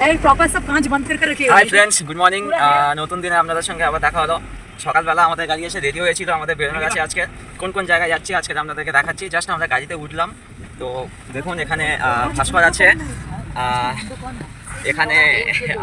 এই প্রপার সব কাঁচ বন্ধ করে রাখি। Hi friends, good morning. নতুন দিনে আপনাদের সঙ্গে আবার দেখা হলো। সকালবেলা আমাদের গাড়ি এসে রেডি হয়েছিল, আমাদের বেরোনোর কাছে আজকে কোন কোন জায়গায় যাচ্ছি আজকে আপনাদেরকে দেখাচ্ছি। জাস্ট আমরা গাড়িতে উঠলাম, তো দেখুন এখানে ভাস্কর আছে, এখানে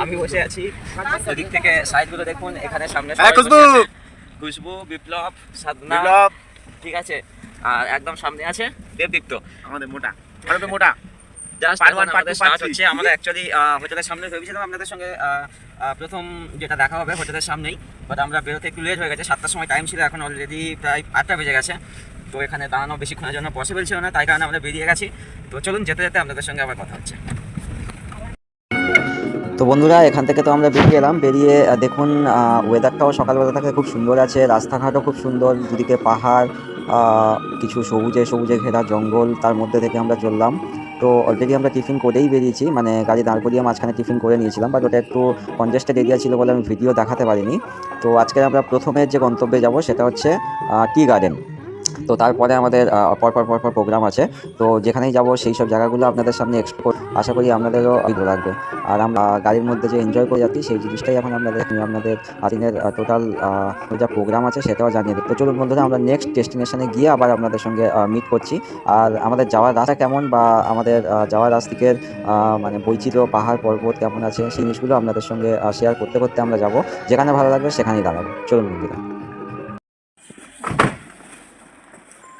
আমি বসে আছি। ওদিক থেকে সাইডগুলো দেখুন, এখানে সামনে খুশবু, বিপ্লব, সাধনা, ঠিক আছে, আর একদম সামনে আছে দেবদীপ্ত, আমাদের মোটা মোটা। আমরা অ্যাকচুয়ালি হোটেলের সামনে ভেবেছিলাম আপনাদের সঙ্গে প্রথম যেটা দেখা হবে হোটেলের সামনেই, বাট আমরা বেরোতে একটু লেট হয়ে গেছে। 7টার সময় টাইম ছিল, এখন অলরেডি প্রায় 8টা বেজে গেছে। তো এখানে দাঁড়ানো বেশিক্ষণের জন্য পসিবল ছিল না, তাই কারণে আমরা বেরিয়ে গেছি। তো চলুন যেতে যেতে আপনাদের সঙ্গে আবার কথা হচ্ছে। তো বন্ধুরা, এখান থেকে তো আমরা বেরিয়ে এলাম। বেরিয়ে দেখুন ওয়েদারটাও সকালবেলা থেকে খুব সুন্দর আছে, রাস্তাঘাটও খুব সুন্দর, দুদিকে পাহাড়, কিছু সবুজে সবুজে ঘেরা জঙ্গল, তার মধ্যে থেকে আমরা চললাম। তো অলরেডি আমরা টিফিন করেই বেরিয়েছি, মানে গাড়ি দাঁড় করিয়ে মাঝখানে টিফিন করে নিয়েছিলাম, বাট ওটা একটু কনজেস্টেড এরিয়া ছিল বলে আমি ভিডিও দেখাতে পারিনি। তো আজকে আমরা প্রথমে যে গন্তব্যে যাব সেটা হচ্ছে টি গার্ডেন। তো তারপরে আমাদের পরপর প্রোগ্রাম আছে। তো যেখানেই যাব সেই সব জায়গাগুলো আপনাদের সামনে এক্সপ্লোর, আশা করি আপনাদেরও ভালো লাগবে। আর আমরা গাড়ির মধ্যে যে এনজয় করে যাচ্ছি সেই জিনিসটাই এখন আপনাদের দিনের টোটাল যা প্রোগ্রাম আছে সেটাও জানিয়ে দিই। তো চলুন বন্ধুরা, আমরা নেক্সট ডেস্টিনেশনে গিয়ে আবার আপনাদের সঙ্গে মিট করছি। আর আমাদের যাওয়ার রাস্তা কেমন বা আমাদের যাওয়ার রাস্তার মানে বৈচিত্র্য, পাহাড় পর্বত কেমন আছে সেই জিনিসগুলো আপনাদের সঙ্গে শেয়ার করতে করতে আমরা যাব। যেখানে ভালো লাগবে সেখানেই দাঁড়াবো। চলুন বন্ধুরা।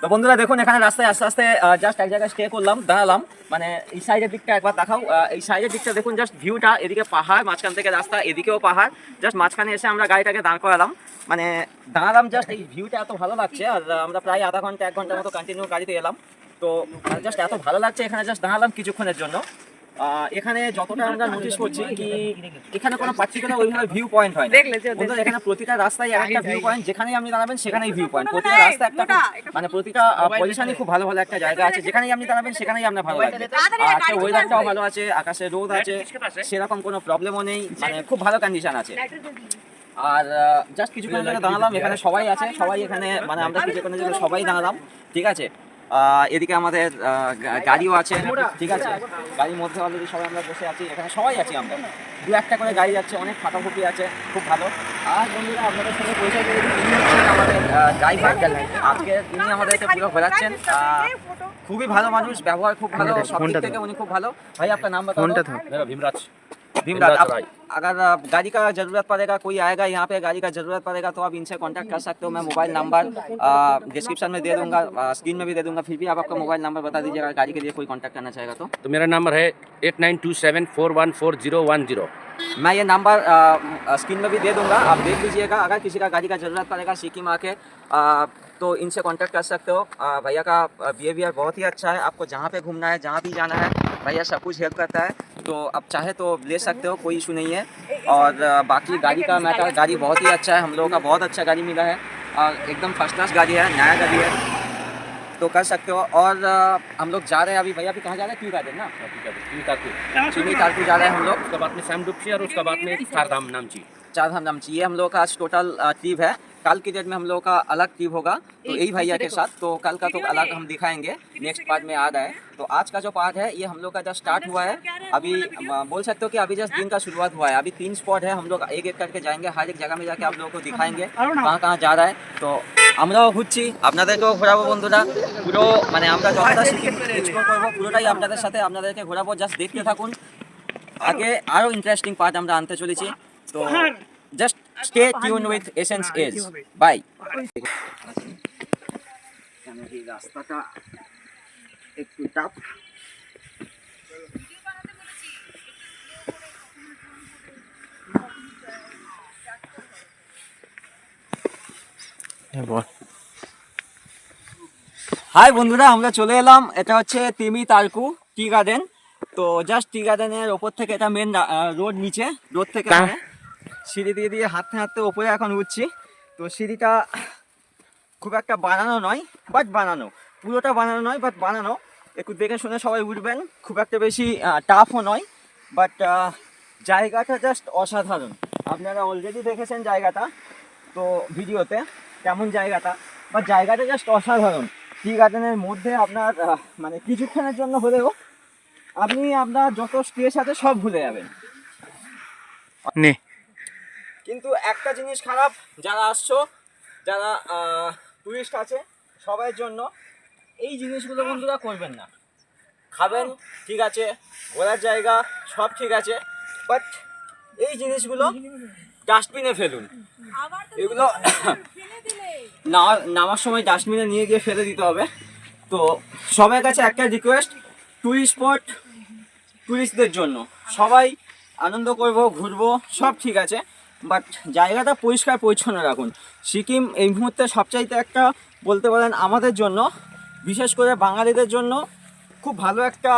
তো বন্ধুরা দেখুন, এখানে রাস্তায় আস্তে আস্তে জাস্ট এক জায়গায় স্টে করলাম, দাঁড়ালাম। মানে এই সাইডের দিকটা একবার দেখাও, এই সাইডের দিকটা দেখুন, জাস্ট ভিউটা, এদিকে পাহাড়, মাঝখান থেকে রাস্তা, এদিকেও পাহাড়। জাস্ট মাঝখানে এসে আমরা গাড়িটাকে দাঁড় করালাম, মানে দাঁড়ালাম। জাস্ট এই ভিউটা এত ভালো লাগছে, আর আমরা প্রায় আধা ঘন্টা 1 ঘন্টার মতো কন্টিনিউ গাড়িতে এলাম। তো জাস্ট এত ভালো লাগছে, এখানে জাস্ট দাঁড়ালাম কিছুক্ষণের জন্য। এখানে যতটা আমরা নোটিস করছি কি এখানে কোনো পার্টিকুলার ওইভাবে ভিউ পয়েন্ট হয় না। বন্ধুরা, এখানে প্রতিটা রাস্তায় একটা ভিউ পয়েন্ট, যেখানেই আপনি দাঁড়াবেন সেখানেই ভিউ পয়েন্ট। প্রতিটা রাস্তা একটা, মানে প্রতিটা পজিশনই খুব ভালো ভালো একটা জায়গা আছে, যেখানেই আপনি দাঁড়াবেন সেখানেই আপনার ভালো লাগবে। আর ওয়েদারটাও ভালো আছে, আকাশে রোদ আছে, সেরকম কোনো প্রবলেমও নেই, মানে খুব ভালো কন্ডিশন আছে। আর জাস্ট কিছুক্ষণের জন্য দাঁড়ালাম, এখানে সবাই আছে, সবাই এখানে, মানে আমরা কিছুক্ষণের জন্য সবাই দাঁড়ালাম, ঠিক আছে। এদিকে আমাদের গাড়িও আছে, ঠিক আছে, গাড়ির মধ্যে অলরেডি সবাই আমরা বসে আছি, এখানে সবাই আছি আমরা। 2-1টা করে গাড়ি যাচ্ছে, অনেক ফাটাফুটি আছে, খুব ভালো। আর বন্ধুরা, আপনাদের সঙ্গে পরিচয় করে দিই, তিনি হচ্ছেন আমাদের ড্রাইভার। আজকে তিনি আমাদেরকে পুরো ঘোরাচ্ছেন। খুবই ভালো মানুষ, ব্যবহার খুব ভালো, সব দিক থেকে উনি খুব ভালো। ভাই, আপনার नाम बताओ। भीमराज। आप अगर गाड़ी का ज़रूरत पड़ेगा, कोई आएगा यहाँ पे गाड़ी का ज़रूरत पड़ेगा, तो आप इनसे कांटेक्ट कर सकते हो। मैं मोबाइल नंबर डिस्क्रिप्शन में दे दूंगा, स्क्रीन में भी दे दूंगा। फिर भी आप आपका मोबाइल नंबर बता दीजिएगा, गाड़ी के लिए कोई कांटेक्ट करना चाहेगा तो मेरा नंबर है 8927414010। मैं ये नंबर स्क्रीन में भी दे दूंगा, आप देख लीजिएगा। अगर किसी का गाड़ी का ज़रूरत पड़ेगा सिक्किम आके, तो इनसे कांटेक्ट कर सकते हो। भैया का बिहेवियर बहुत ही अच्छा है, आपको जहाँ पे घूमना है, जहाँ भी जाना है, भैया सब कुछ हेल्प करता है। तो आप चाहे तो ले सकते हो, कोई इशू नहीं है। और बाकी गाड़ी का मैटर, गाड़ी बहुत ही अच्छा है, हम लोगों का बहुत अच्छा गाड़ी मिला है, और एकदम फर्स्ट क्लास गाड़ी है, नया गाड़ी है, तो कर सकते हो। और हम लोग जा रहे हैं अभी, भैया अभी कहाँ जा रहे हैं? क्यों गार्डन ना, चीनी तारकू जा रहे हैं हम लोग। उसके बाद में सैमडुप्सी और उसके बाद में चारधाम नामची। चारधाम नामची, ये हम लोग का आज टोटल ट्रिप है। कल की डेट में हम लोग का अलग ट्रिप होगा, तो यही भैया के साथ। तो कल का तो अलग हम दिखाएंगे, नेक्स्ट पार्ट में आ रहा है। तो आज का जो पार्ट है ये हम लोग का जस्ट स्टार्ट हुआ है अभी, बोल सकते हो कि अभी जस्ट दिन का शुरुआत हुआ है। अभी 3 स्पॉट है, हम लोग एक एक करके जाएंगे, हर एक जगह में जाके आप लोगों को दिखाएंगे कहाँ कहाँ जा रहा है। तो আমরাও ঘুরছি, আপনাদেরকেও ঘোরাবো বন্ধুরা। পুরো মানে আমরা যতটা সিকিম এক্সপ্লোর করবো পুরোটাই আপনাদের সাথে আপনাদেরকে ঘোরাবো, জাস্ট দেখতে থাকুন। আগে আরও ইন্টারেস্টিং পার্ট আমরা আনতে চলেছি, তো just stay tuned with Essence Age. Bye. এই রাস্তাটা একটু টাফ, হাই বন্ধুরা, আমরা চলে এলাম, এটা হচ্ছে তিমি তারকু টি গার্ডেন। তো জাস্ট টি গার্ডেনের ওপর থেকে, এটা মেন রোড, নিচে রোড থেকে সিঁড়ি দিয়ে দিয়ে হাঁটতে হাঁটতে ওপরে এখন উঠছি। তো সিঁড়িটা খুব একটা বানানো নয়, বাট বানানো, পুরোটা বানানো নয়, বাট বানানো। একটু দেখে শুনে সবাই উঠবেন, খুব একটা বেশি টাফও নয়, বাট জায়গাটা জাস্ট অসাধারণ। আপনারা অলরেডি দেখেছেন জায়গাটা, তো ভিডিওতে কেমন জায়গাটা, বা জায়গাটা জাস্ট অসাধারণ। টি গার্ডেনের মধ্যে আপনার মানে কিছুক্ষণের জন্য হলেও আপনি আপনার যত স্ট্রেস আছে সব ভুলে যাবেন, নে কিন্তু একটা জিনিস খারাপ, যারা আসছো, যারা টুরিস্ট আছে সবার জন্য এই জিনিসগুলো বন্ধুরা করবেন না। খাবেন ঠিক আছে, ঘোরার জায়গা সব ঠিক আছে, বাট এই জিনিসগুলো ডাস্টবিনে ফেলুন। এগুলো নামার সময় ডাস্টবিনে নিয়ে গিয়ে ফেলে দিতে হবে। তো সবার কাছে একটা রিকোয়েস্ট, টুরিস্ট স্পট টুরিস্টদের জন্য, সবাই আনন্দ করব, ঘুরবো, সব ঠিক আছে, বাট জায়গাটা পরিষ্কার পরিচ্ছন্ন রাখুন। সিকিম এই মুহূর্তে সবচাইতে একটা বলতে পারেন আমাদের জন্য, বিশেষ করে বাঙালিদের জন্য খুব ভালো একটা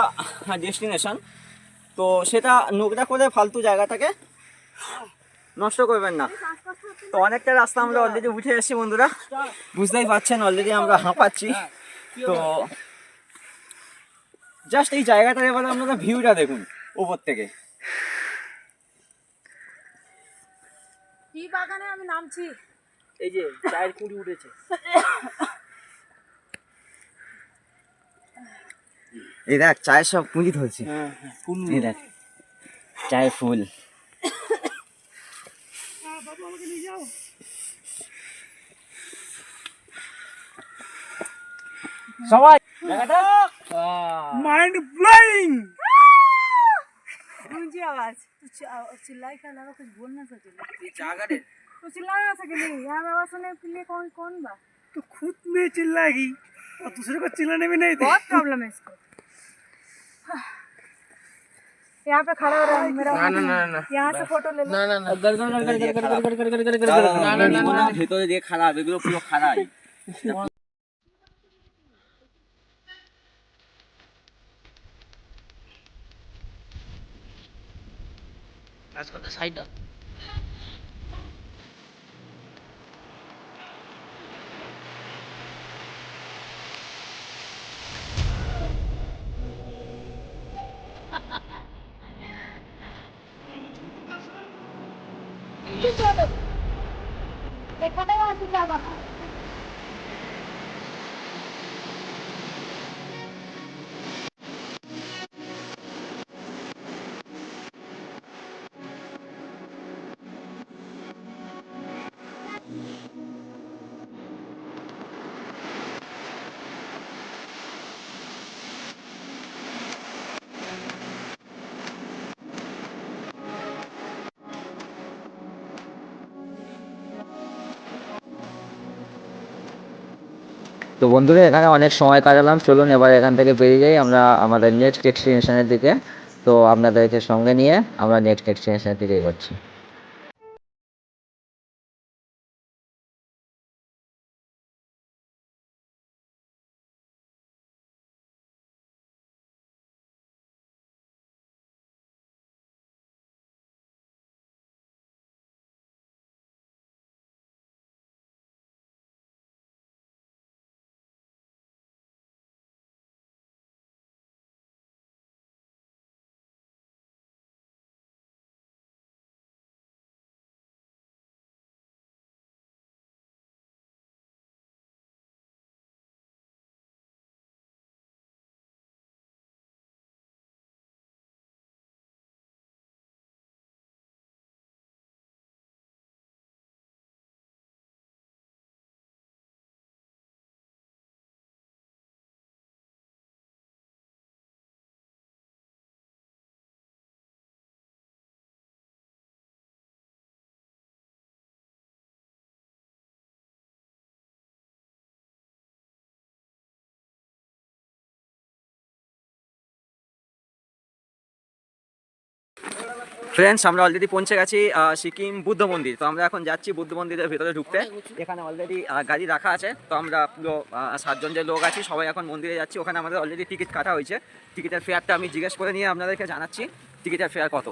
ডেস্টিনেশন। তো সেটা নোংরা করে ফালতু জায়গাটাকে নষ্ট করবেন না। তো অনেকটা রাস্তা আমরা অলরেডি উঠে এসেছি বন্ধুরা, বুঝতেই পারছেন অলরেডি আমরা হাঁপাচ্ছি। তো জাস্ট এই জায়গাটার এবার আপনারা ভিউটা দেখুন উপর থেকে। কি বাগানে আমি নামছি, এই যে চায়ের কুড়ি উঠেছে, এই দেখ চায়ের সব কুড়ি ধরছে, এই দেখ চায়ের ফুল। সবাই জায়গাটা माइंड ब्लोइंग मुझे आवाज चिल्लाई क्या लगा, कुछ बोल ना सके, এই জায়গাটা तो चिल्ला ना सके नहीं, यहाँ आवाज सुनने के लिए कौन कौन बा, तो खुद में चिल्लाएगी और दूसरे को चिल्लाने भी नहीं दे। बहुत प्रॉब्लम है इसको। यहाँ पे खड़ा हो रहा है मेरा, यहाँ से फोटो ले लो। ভেতরে দিয়ে খারাপ, এগুলো পুরো খারাপ। তো বন্ধুরা এখানে অনেক সময় কাটালাম, চলুন এবার এখান থেকে বেরিয়ে যাই আমরা আমাদের নেক্সট ডেস্টিনেশনের দিকে। তো আপনাদেরকে সঙ্গে নিয়ে আমরা নেক্সট ডেস্টিনেশনের দিকে এগোচ্ছি। ফ্রেন্ডস আমরা অলরেডি পৌঁছে গেছি সিকিম বুদ্ধ মন্দির। তো আমরা এখন যাচ্ছি বুদ্ধ মন্দিরের ভেতরে ঢুকতে। এখানে অলরেডি গাড়ি রাখা আছে, তো আমরা পুরো 7 জন যে লোক আছি সবাই এখন মন্দিরে যাচ্ছি। ওখানে আমাদের অলরেডি টিকিট কাটা হয়েছে, টিকিটের ফেয়ারটা আমি জিজ্ঞেস করে নিয়ে আপনাদেরকে জানাচ্ছি টিকিটের ফেয়ার কত।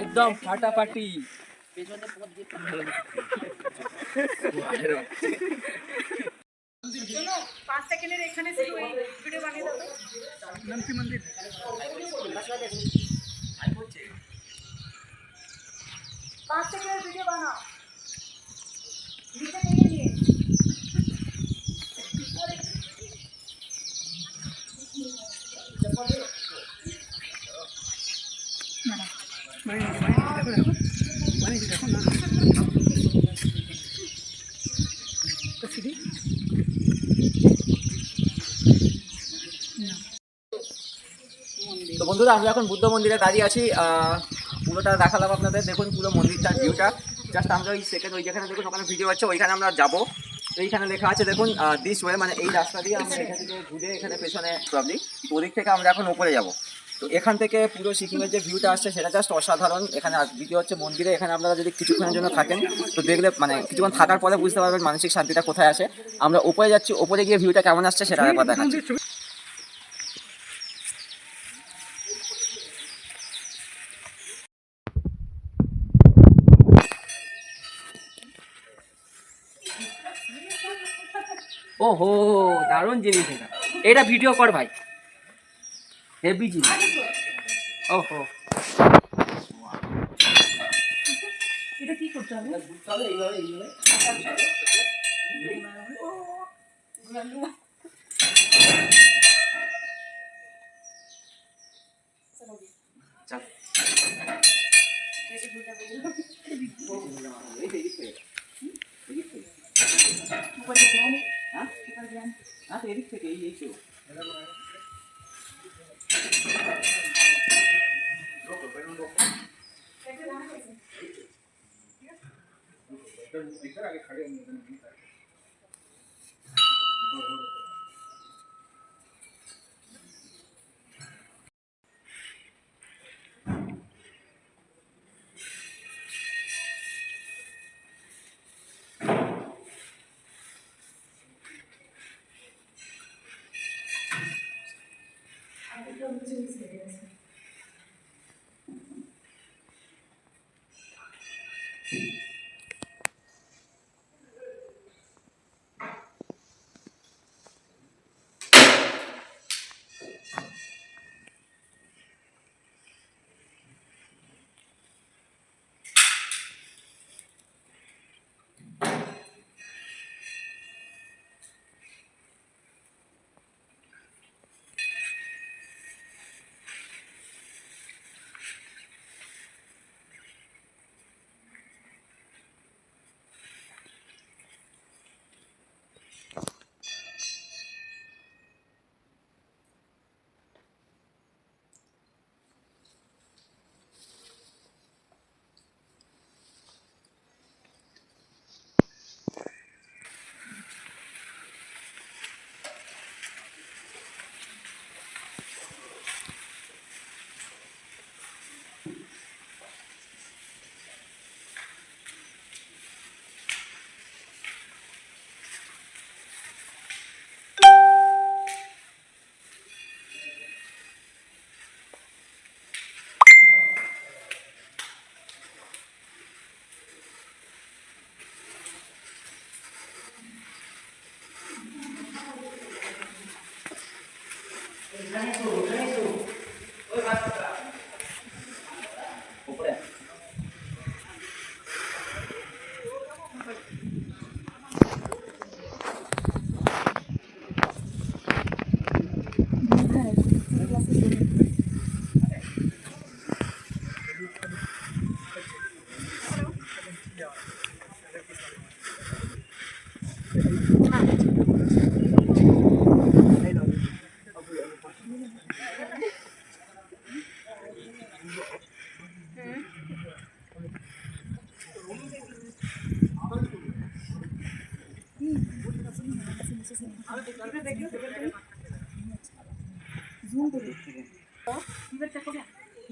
একদম ফাটাফাটি। 5 সেকেন্ডের এখানে শুধু এই ভিডিও বানিয়ে দাও তো। নাম কি মন্দির? 5 সেকেন্ডের ভিডিও বানাও। নিচে থেকে নিয়ে বানিয়েছি দেখো না। সিডি তো বন্ধুরা আমরা এখন বুদ্ধ মন্দিরে দাঁড়িয়ে আছি। পুরোটা দেখালাম আপনাদের, দেখুন পুরো মন্দিরটার ভিউটা। জাস্ট আমরা ওই সেকেন্ড ওই যেখানে দেখুন ওখানে ভিডিও হচ্ছে, ওইখানে আমরা যাবো। তো এইখানে লেখা আছে দেখুন দিস ওয়ে, মানে এই রাস্তা দিয়ে আমরা এখান থেকে ঘুরে এখানে পেছনে প্রবলি ওদিক থেকে আমরা এখন উপরে যাব। তো এখান থেকে পুরো সিকিমের যে ভিউটা আসছে সেটা জাস্ট অসাধারণ। এখানে দ্বিতীয় হচ্ছে মন্দিরে, এখানে আপনারা যদি কিছুক্ষণের জন্য থাকেন তো দেখলে মানে কিছুক্ষণ থাকার পরে বুঝতে পারবেন মানসিক শান্তিটা কোথায় আসে। আমরা উপরে যাচ্ছি, উপরে গিয়ে ভিউটা কেমন আসছে সেটা একবার দেখাচ্ছি। ওহো দারুণ জিনিস এটা, এটা ভিডিও কর ভাই, হেভি জিনিস। ওহো এটা কি করতে হবে? এদিক থেকে এই তো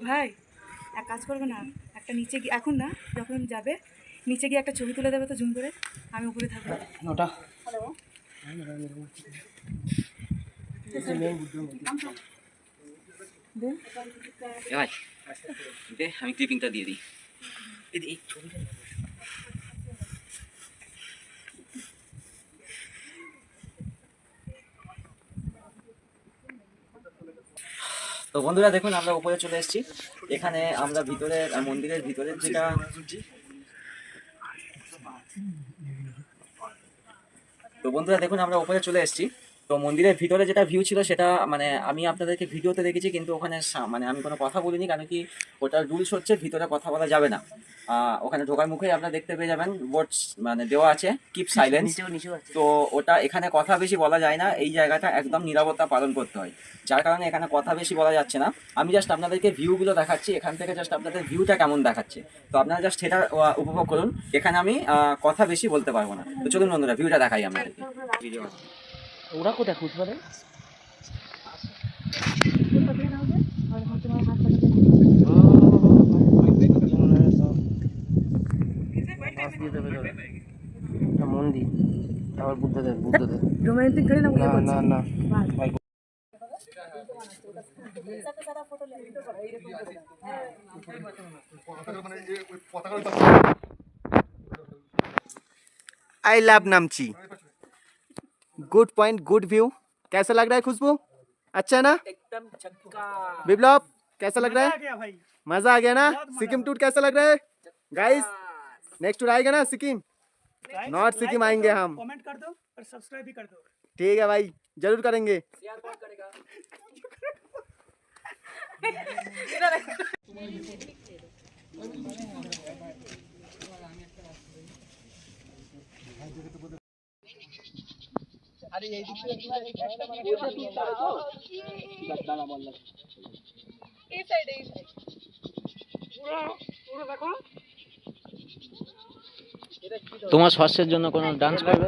ভাই এক কাজ করবে না, একটা নিচে গিয়ে এখন না, যখন যাবে নিচে গিয়ে একটা ছবি তুলে দেবে তো জুম করে, আমি উপরে থাকবো। ওটা ভাই দে আমি ক্লিপিংটা দিয়ে দিই। এই ছবিটা তো বন্ধুরা দেখুন আমরা উপরে চলে এসেছি। এখানে আমরা ভিতরে মন্দিরের ভিতরের যেটা তো বন্ধুরা দেখুন আমরা উপরে চলে এসেছি। তো মন্দিরের ভিতরে যেটা ভিউ ছিল সেটা মানে আমি আপনাদেরকে ভিডিওতে দেখেছি, কিন্তু ওখানে মানে আমি কোনো কথা বলিনি, কারণ কি ওটার রুলস হচ্ছে ভিতরে কথা বলা যাবে না। ওখানে ঢোকার মুখেই আপনারা দেখতে পেয়ে যাবেন বোর্ডস মানে দেওয়া আছে কিপ সাইলেন্স। তো ওটা এখানে কথা বেশি বলা যায় না, এই জায়গাটা একদম নীরবতা পালন করতে হয়, যার কারণে এখানে কথা বেশি বলা যাচ্ছে না। আমি জাস্ট আপনাদেরকে ভিউগুলো দেখাচ্ছি, এখান থেকে জাস্ট আপনাদের ভিউটা কেমন দেখাচ্ছে, তো আপনারা জাস্ট সেটা উপভোগ করুন। এখানে আমি কথা বেশি বলতে পারবো না। তো চলুন বন্ধুরা ভিউটা দেখাই আপনাদেরকে। ভিডিও ওরা কোথায় খুঁজ পারে? মন্দির আবার বুদ্ধদেব রোমান্টিক করে না না না না I love Namchi. Good point, good view. कैसा लग रहा है खुशबू? अच्छा है ना? एकदम छक्का। विप्लव कैसा लग रहा है? क्या भाई मजा आ गया ना? सिक्किम टूर कैसा लग रहा है गाइस? नेक्स्ट टूर आएगा ना सिक्किम? नॉर्थ सिक्किम आएंगे हम। कमेंट कर दो और सब्सक्राइब भी कर दो। ठीक है भाई, जरूर करेंगे। शेयर कौन करेगा? তোমার শস্যের জন্য কোনো ডান্স করবে?